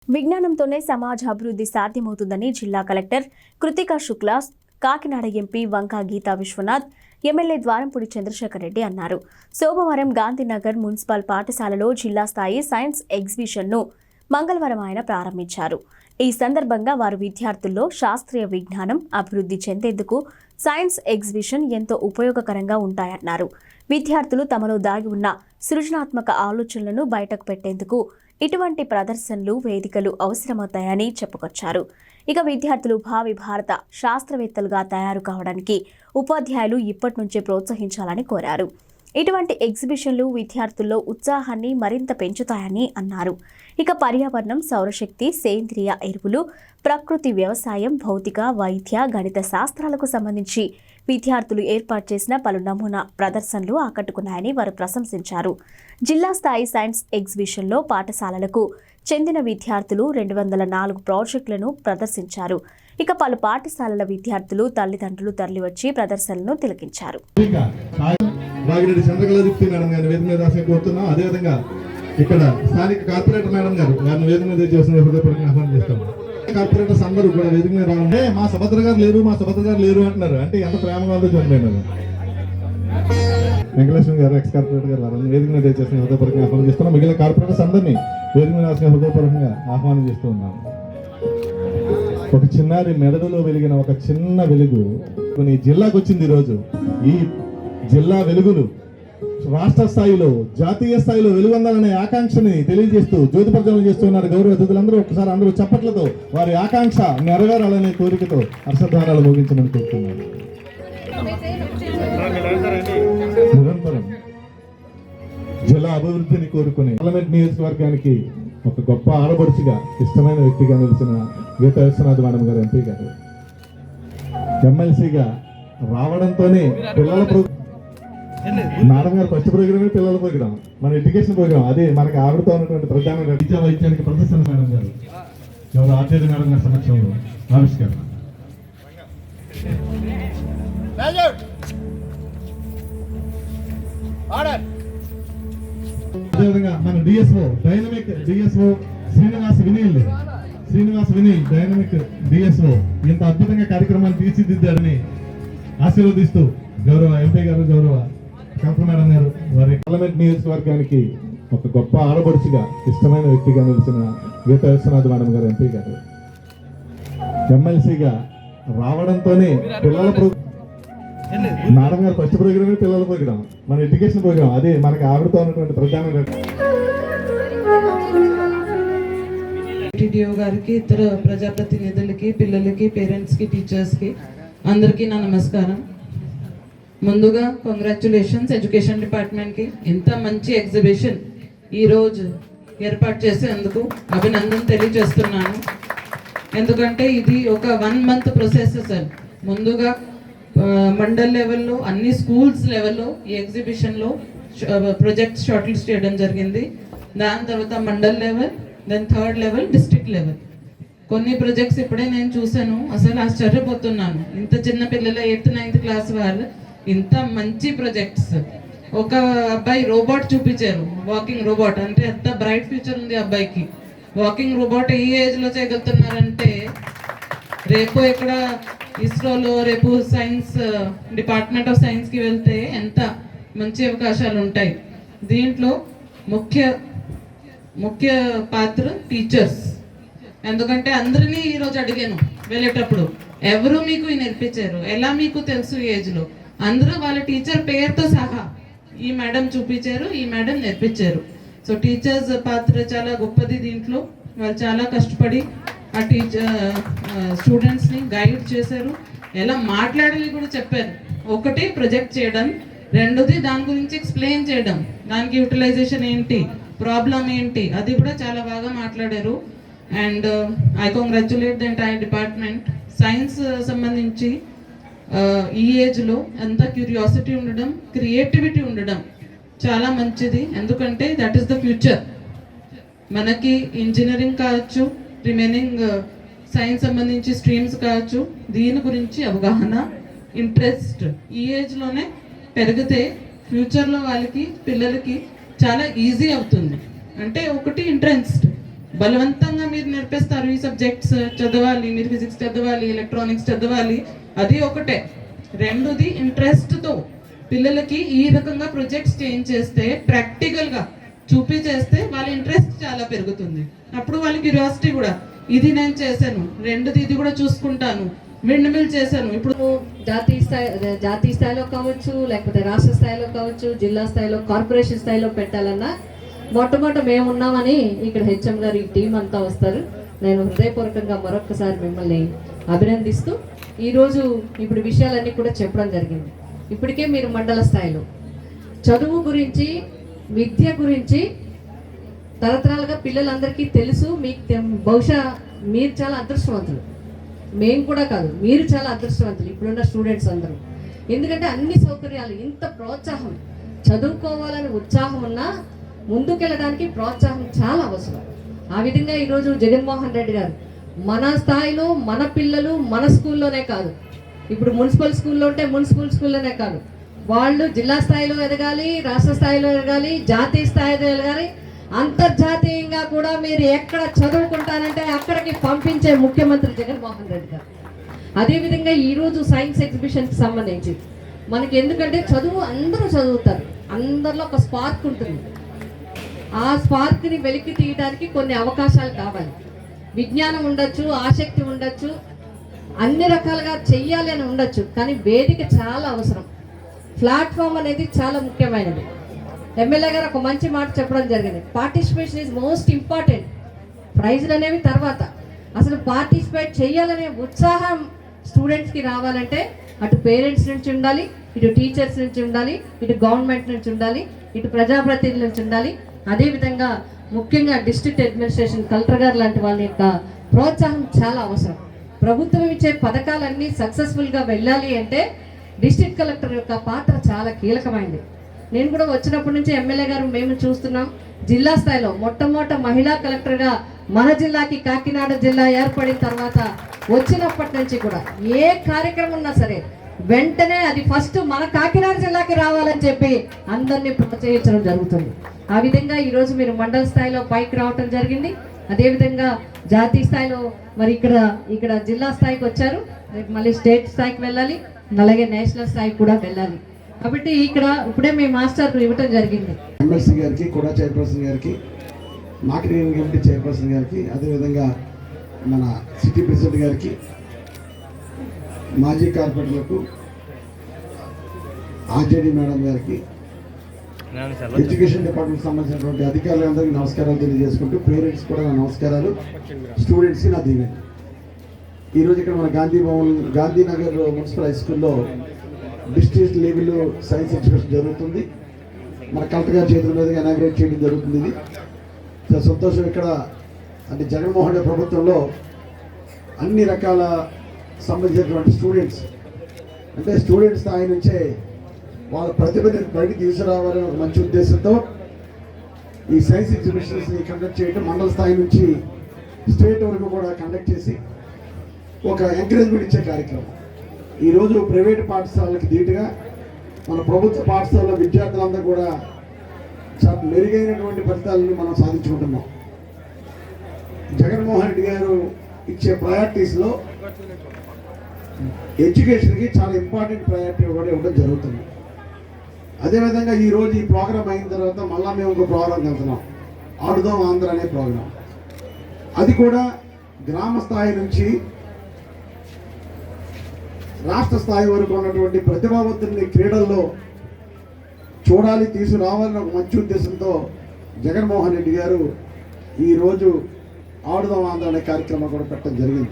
విజ్ఞానంతోనే సమాజ అభివృద్ధి సాధ్యమవుతుందని జిల్లా collector Kritika Shukla, Kakinada MP Vanga Geetha Vishwanath, MLA Dwarampudi Chandrasekhar Reddy అన్నారు. సోమవారం గాంధీనగర్ మున్సిపల్ పాఠశాలలో జిల్లా స్థాయి సైన్స్ ఎగ్జిబిషన్ను మంగళవారం ఆయన ప్రారంభించారు. ఈ సందర్భంగా వారు విద్యార్థుల్లో శాస్త్రీయ విజ్ఞానం అభివృద్ధి చెందేందుకు సైన్స్ ఎగ్జిబిషన్ ఎంతో ఉపయోగకరంగా ఉంటాయన్నారు. విద్యార్థులు తమలో దాగి ఉన్న సృజనాత్మక ఆలోచనలను బయటకు పెట్టేందుకు ఇటువంటి ప్రదర్శనలు, వేదికలు అవసరమవుతాయని చెప్పుకొచ్చారు. ఇక విద్యార్థులు భావి భారత శాస్త్రవేత్తలుగా తయారు కావడానికి ఉపాధ్యాయులు ఇప్పటి నుంచే ప్రోత్సహించాలని కోరారు. ఇటువంటి ఎగ్జిబిషన్లు విద్యార్థుల్లో ఉత్సాహాన్ని మరింత పెంచుతాయని అన్నారు. ఇక పర్యావరణం, సౌరశక్తి, సేంద్రియ ఎరువులు, ప్రకృతి వ్యవసాయం, భౌతిక, వైద్య, గణిత శాస్త్రాలకు సంబంధించి విద్యార్థులు ఏర్పాటు చేసిన పలు నమూనా ప్రదర్శనలు ఆకట్టుకున్నాయని వారు ప్రశంసించారు. జిల్లా స్థాయి సైన్స్ ఎగ్జిబిషన్లో పాఠశాలలకు చెందిన విద్యార్థులు 204 ప్రాజెక్టులను ప్రదర్శించారు. ఇక పలు పాఠశాలల విద్యార్థులు, తల్లిదండ్రులు తరలివచ్చి ప్రదర్శనలను తిలకించారు. ఇక్కడ స్థానిక కార్పొరేటర్ మేడం గారు వారిని వేదిక మీద చేసిన ఆహ్వానం చేస్తాం. కార్పొరేటర్స్ అందరూ కూడా వేదిక మీద రావాలంటే మా సుభద్ర గారు లేరు అంటున్నారు. అంటే ఎంత ప్రేమగా ఉందో చూడండి. వెంకటలక్ష్మి గారు, ఎక్స్ కార్పొరేటర్ గారు వారిని వేదిక మీద చేసిన హృదయపూర్వకంగా ఆహ్వానం చేస్తున్నాం. మిగిలిన కార్పొరేటర్స్ అందరినీ వేదిక మీద రాసిన హృదయపూర్వకంగా ఆహ్వానం చేస్తూ ఉన్నాం. ఒక చిన్నారి మెదడులో వెలిగిన ఒక చిన్న వెలుగు కొన్ని జిల్లాకు వచ్చింది. ఈరోజు ఈ జిల్లా వెలుగులు రాష్ట్ర స్థాయిలో, జాతీయ స్థాయిలో వెలుగొందాలనే ఆకాంక్షని తెలియజేస్తూ జ్యోతి ప్రజ్వలన చేస్తున్నారు. గౌరవ అతిథులందరూ ఒకసారి అందరూ చప్పట్లతో వారి ఆకాంక్ష నెరవేరాలనే కోరికతో హర్షధ్వానాలు ముగించమని కోరుతున్నారు. నిరంతరం జిల్లా అభివృద్ధిని కోరుకుని పార్లమెంట్ నియోజకవర్గానికి ఒక గొప్ప ఆడపడుచుగా, ఇష్టమైన వ్యక్తిగా నిలిచిన గీతా విశ్వనాథ్ మేడం గారు, ఎంపీ గారు, ఎమ్మెల్సీగా రావడంతోనే పిల్లల మేడం గారు ఫస్ట్ ప్రోగ్రామే పిల్లల ప్రోగ్రాం, మన ఎడ్యుకేషన్ ప్రోగ్రాం. అదే మనకి ఆవిడతో ఉన్నటువంటి ప్రధాన విద్యా వైద్యానికి ప్రదర్శన మేడం గారు, ఎవరు ఆచార్య మేడం గారి సమక్షంలో ఆవిష్కరణ. అదేవిధంగా మన DSO, dynamic DSO Srinivas Vineel dynamic DSO ఇంత అద్భుతంగా కార్యక్రమాన్ని తీర్చిదిద్దాడని ఆశీర్వదిస్తూ గౌరవ ఎంపీ గారు, గౌరవ కలెక్టర్ మేడం గారు, వారి పార్లమెంట్ నియోజకవర్గానికి ఒక గొప్ప ఆడపడుచుగా, ఇష్టమైన వ్యక్తిగా నిలిచిన గీతా విశ్వనాథ్ మేడం గారు, ఎంపీ గారు, ఎమ్మెల్సీగా రావడంతోనే పిల్లల మేడం గారు ఫస్ట్ ప్రోగ్రామే పిల్లల ప్రోగ్రాం, మన ఎడ్యుకేషన్ ప్రోగ్రాం. అదే మనకి ఆవిడతో ఉన్నటువంటి ప్రధాన టీటీఓ గారికి, ఇతర ప్రజాప్రతినిధులకి, పిల్లలకి, పేరెంట్స్కి, టీచర్స్కి అందరికీ నా నమస్కారం. ముందుగా కంగ్రాచ్యులేషన్స్ ఎడ్యుకేషన్ డిపార్ట్మెంట్కి. ఇంత మంచి ఎగ్జిబిషన్ ఈరోజు ఏర్పాటు చేసేందుకు అభినందన తెలియజేస్తున్నాను. ఎందుకంటే ఇది ఒక 1 month ప్రాసెస్ సార్. ముందుగా మండల్ లెవెల్లో, అన్ని స్కూల్స్ లెవెల్లో ఈ ఎగ్జిబిషన్లో ప్రాజెక్ట్స్ షార్ట్ లిస్ట్ చేయడం జరిగింది. దాని తర్వాత mandal level, then 3rd level, district level. కొన్ని ప్రాజెక్ట్స్ ఇప్పుడే నేను చూశాను, అసలు ఆశ్చర్యపోతున్నాను. ఇంత చిన్న పిల్లల 8th 9th క్లాస్ వాళ్ళు ఇంత మంచి ప్రాజెక్ట్స్. ఒక అబ్బాయి రోబోట్ చూపించారు, వాకింగ్ రోబోట్. అంటే ఎంత బ్రైట్ ఫ్యూచర్ ఉంది అబ్బాయికి. వాకింగ్ రోబోట్ ఈ ఏజ్లో చేయగలుగుతున్నారంటే రేపు ఇక్కడ ఇస్రోలో, రేపు సైన్స్ డిపార్ట్మెంట్ ఆఫ్ సైన్స్కి వెళ్తే ఎంత మంచి అవకాశాలు ఉంటాయి. దీంట్లో ముఖ్య పాత్ర టీచర్స్. ఎందుకంటే అందరినీ ఈరోజు అడిగాను వెళ్ళేటప్పుడు, ఎవరు మీకు నేర్పించారు, ఎలా మీకు తెలుసు ఈ ఏజ్లో? అందరూ వాళ్ళ టీచర్ పేరుతో సహా ఈ మేడం చూపించారు, ఈ మేడం నేర్పించారు. సో టీచర్స్ పాత్ర చాలా గొప్పది. దీంట్లో వాళ్ళు చాలా కష్టపడి ఆ స్టూడెంట్స్ని గైడ్ చేశారు, ఎలా మాట్లాడాలి కూడా చెప్పారు. ఒకటి ప్రొజెక్ట్ చేయడం, రెండోది దాని గురించి ఎక్స్ప్లెయిన్ చేయడం, దానికి యూటిలైజేషన్ ఏంటి, ప్రాబ్లం ఏంటి, అది కూడా చాలా బాగా మాట్లాడారు. And I congratulate the entire department. Science సంబంధించి ఈ ఏజ్లో ఎంత క్యూరియాసిటీ ఉండడం, క్రియేటివిటీ ఉండడం చాలా మంచిది. ఎందుకంటే దట్ ఈస్ ద ఫ్యూచర్. మనకి ఇంజనీరింగ్ కావచ్చు, రిమైనింగ్ సైన్స్ సంబంధించి స్ట్రీమ్స్ కావచ్చు, దీని గురించి అవగాహన, ఇంట్రెస్ట్ ఈ ఏజ్లోనే పెరిగితే ఫ్యూచర్లో వాళ్ళకి, పిల్లలకి చాలా ఈజీ అవుతుంది. అంటే ఒకటి ఇంట్రెస్ట్, బలవంతంగా మీరు నేర్పిస్తారు ఈ సబ్జెక్ట్స్ చదవాలి, మీరు ఫిజిక్స్ చదవాలి, ఎలక్ట్రానిక్స్ చదవాలి, అది ఒకటే. రెండోది ఇంట్రెస్ట్తో పిల్లలకి ఈ రకంగా ప్రొజెక్ట్స్ చేంజ్ చేస్తే, ప్రాక్టికల్గా చూపి చేస్తే వాళ్ళ ఇంట్రెస్ట్ చాలా పెరుగుతుంది. అప్పుడు వాళ్ళ క్యూరియాసిటీ కూడా, ఇది నేను చేశాను, రెండోది ఇది కూడా చూసుకుంటాను, విండ్ మిల్ చేశాను. ఇప్పుడు జాతీయ స్థాయిలో కావచ్చు, లేకపోతే రాష్ట్ర స్థాయిలో కావచ్చు, జిల్లా స్థాయిలో, కార్పొరేషన్ స్థాయిలో పెట్టాలన్నా మొట్టమొదట మేము ఉన్నామని ఇక్కడ హెచ్ఎం గారు ఈ టీం అంతా వస్తారు. నేను హృదయపూర్వకంగా మరొకసారి మిమ్మల్ని అభినందిస్తూ ఈరోజు ఇప్పుడు విషయాలన్నీ కూడా చెప్పడం జరిగింది. ఇప్పటికే మీరు మండల స్థాయిలో చదువు గురించి, విద్య గురించి తరతరాలుగా పిల్లలందరికీ తెలుసు. మీకు బహుశా మీరు చాలా అదృష్టవంతులు, మేము కూడా కాదు, మీరు చాలా అదృష్టవంతులు ఇప్పుడున్న స్టూడెంట్స్ అందరూ. ఎందుకంటే అన్ని సౌకర్యాలు, ఇంత ప్రోత్సాహం, చదువుకోవాలని ఉత్సాహం ఉన్నా ముందుకెళ్ళడానికి ప్రోత్సాహం చాలా అవసరం. ఆ విధంగా ఈరోజు జగన్మోహన్ రెడ్డి గారు మన స్థాయిలో మన పిల్లలు మన స్కూల్లోనే కాదు, ఇప్పుడు మున్సిపల్ స్కూల్లో ఉంటే మున్సిపల్ స్కూల్లోనే కాదు, వాళ్ళు జిల్లా స్థాయిలో ఎదగాలి, రాష్ట్ర స్థాయిలో ఎదగాలి, జాతీయ స్థాయిలో ఎదగాలి, అంతర్జాతీయంగా కూడా మీరు ఎక్కడ చదువుకుంటానంటే అక్కడికి పంపించే ముఖ్యమంత్రి జగన్మోహన్ రెడ్డి గారు. అదేవిధంగా ఈరోజు సైన్స్ ఎగ్జిబిషన్కి సంబంధించి మనకి, ఎందుకంటే చదువు అందరూ చదువుతారు, అందరిలో ఒక స్పార్క్ ఉంటుంది. ఆ స్పార్క్ని వెలికి తీయడానికి కొన్ని అవకాశాలు కావాలి. విజ్ఞానం ఉండొచ్చు, ఆసక్తి ఉండొచ్చు, అన్ని రకాలుగా చెయ్యాలి అని ఉండొచ్చు, కానీ వేదిక చాలా అవసరం. ప్లాట్ఫామ్ అనేది చాలా ముఖ్యమైనది. ఎమ్మెల్యే గారు ఒక మంచి మాట చెప్పడం జరిగింది, పార్టిసిపేషన్ ఈజ్ మోస్ట్ ఇంపార్టెంట్. ప్రైజ్లు అనేవి తర్వాత, అసలు పార్టిసిపేట్ చేయాలనే ఉత్సాహం స్టూడెంట్స్కి రావాలంటే అటు పేరెంట్స్ నుంచి ఉండాలి, ఇటు టీచర్స్ నుంచి ఉండాలి, ఇటు గవర్నమెంట్ నుంచి ఉండాలి, ఇటు ప్రజాప్రతినిధుల నుంచి ఉండాలి. అదేవిధంగా ముఖ్యంగా డిస్ట్రిక్ట్ అడ్మినిస్ట్రేషన్, కలెక్టర్ గారు లాంటి వాళ్ళ యొక్క ప్రోత్సాహం చాలా అవసరం. ప్రభుత్వం ఇచ్చే పథకాలన్నీ సక్సెస్ఫుల్గా వెళ్ళాలి అంటే డిస్ట్రిక్ట్ కలెక్టర్ యొక్క పాత్ర చాలా కీలకమైంది. నేను కూడా వచ్చినప్పటి నుంచి ఎమ్మెల్యే గారు మేము చూస్తున్నాం, జిల్లా స్థాయిలో మొట్టమొదట మహిళా కలెక్టర్గా మన జిల్లాకి కాకినాడ జిల్లా ఏర్పడిన తర్వాత వచ్చినప్పటి నుంచి కూడా ఏ కార్యక్రమం ఉన్నా సరే వెంటనే అది ఫస్ట్ మన కాకినాడ జిల్లాకి రావాలని చెప్పి అందరినీ ప్రోత్సహించడం జరుగుతుంది. ఆ విధంగా ఈరోజు మీరు మండల స్థాయిలో పైకి రావటం జరిగింది. అదేవిధంగా జాతీయ స్థాయిలో మరి ఇక్కడ జిల్లా స్థాయికి వచ్చారు, రేపు మళ్ళీ స్టేట్ స్థాయికి వెళ్ళాలి, అలాగే నేషనల్ స్థాయికి కూడా వెళ్ళాలి. కాబట్టి ఇక్కడ ఇప్పుడే మీ మాస్టర్ ఇవ్వటం జరిగింది. ఎమ్మెల్సీ గారికి, కూడా చైర్పర్సన్ గారికి, మార్కెటింగ్ కమిటీ చైర్పర్సన్ గారికి, అదేవిధంగా మన సిటీ ప్రెసిడెంట్ గారికి, మాజీ కార్పొరేటర్లకు, ఆర్జేడీ మేడం గారికి, ఎడ్యుకేషన్ డిపార్ట్మెంట్ సంబంధించినటువంటి అధికారులందరికీ నమస్కారాలు తెలియజేసుకుంటూ, పేరెంట్స్ కూడా నా నమస్కారాలు, స్టూడెంట్స్కి నా దీవెన. ఈరోజు ఇక్కడ మన గాంధీనగర్ మున్సిపల్ హై స్కూల్లో డిస్ట్రిక్ట్ లెవెల్ సైన్స్ ఎగ్జిబిషన్ జరుగుతుంది. మన కలెక్టర్ గారి చేతుల మీదుగా ఇనాగ్రేట్ చేయడం జరుగుతుంది. ఇది చాలా సంతోషం. ఇక్కడ అంటే జగన్మోహన్ రెడ్డి ప్రభుత్వంలో అన్ని రకాల సంబంధించినటువంటి స్టూడెంట్స్, అంటే స్టూడెంట్స్ స్థాయి నుంచే వాళ్ళ ప్రతిభని బయటికి తీసుకురావాలని ఒక మంచి ఉద్దేశంతో ఈ సైన్స్ ఎగ్జిబిషన్స్ని కండక్ట్ చేయడం, మండల స్థాయి నుంచి స్టేట్ వరకు కూడా కండక్ట్ చేసి ఒక ఎంకరేజ్మెంట్ ఇచ్చే కార్యక్రమం. ఈరోజు ప్రైవేటు పాఠశాలకి ధీటుగా మన ప్రభుత్వ పాఠశాలలో విద్యార్థులందరూ కూడా చాలా మెరుగైనటువంటి ఫలితాలను మనం సాధించుకుంటున్నాం. జగన్మోహన్ రెడ్డి గారు ఇచ్చే ప్రయారిటీస్లో ఎడ్యుకేషన్కి చాలా ఇంపార్టెంట్ ప్రయారిటీ కూడా ఇవ్వడం జరుగుతుంది. అదేవిధంగా ఈరోజు ఈ ప్రోగ్రామ్ అయిన తర్వాత మళ్ళీ మేము ఒక ప్రోగ్రామ్ వెళ్తున్నాం, ఆడుదాం ఆంధ్ర అనే ప్రోగ్రాం. అది కూడా గ్రామ స్థాయి నుంచి రాష్ట్ర స్థాయి వరకు ఉన్నటువంటి ప్రతిభావంతుల్ని క్రీడల్లో చూడాలి, తీసుకురావాలని ఒక మంచి ఉద్దేశంతో జగన్మోహన్ రెడ్డి గారు ఈరోజు ఆడుదాం ఆంధ్ర అనే కార్యక్రమం కూడా పెట్టడం జరిగింది.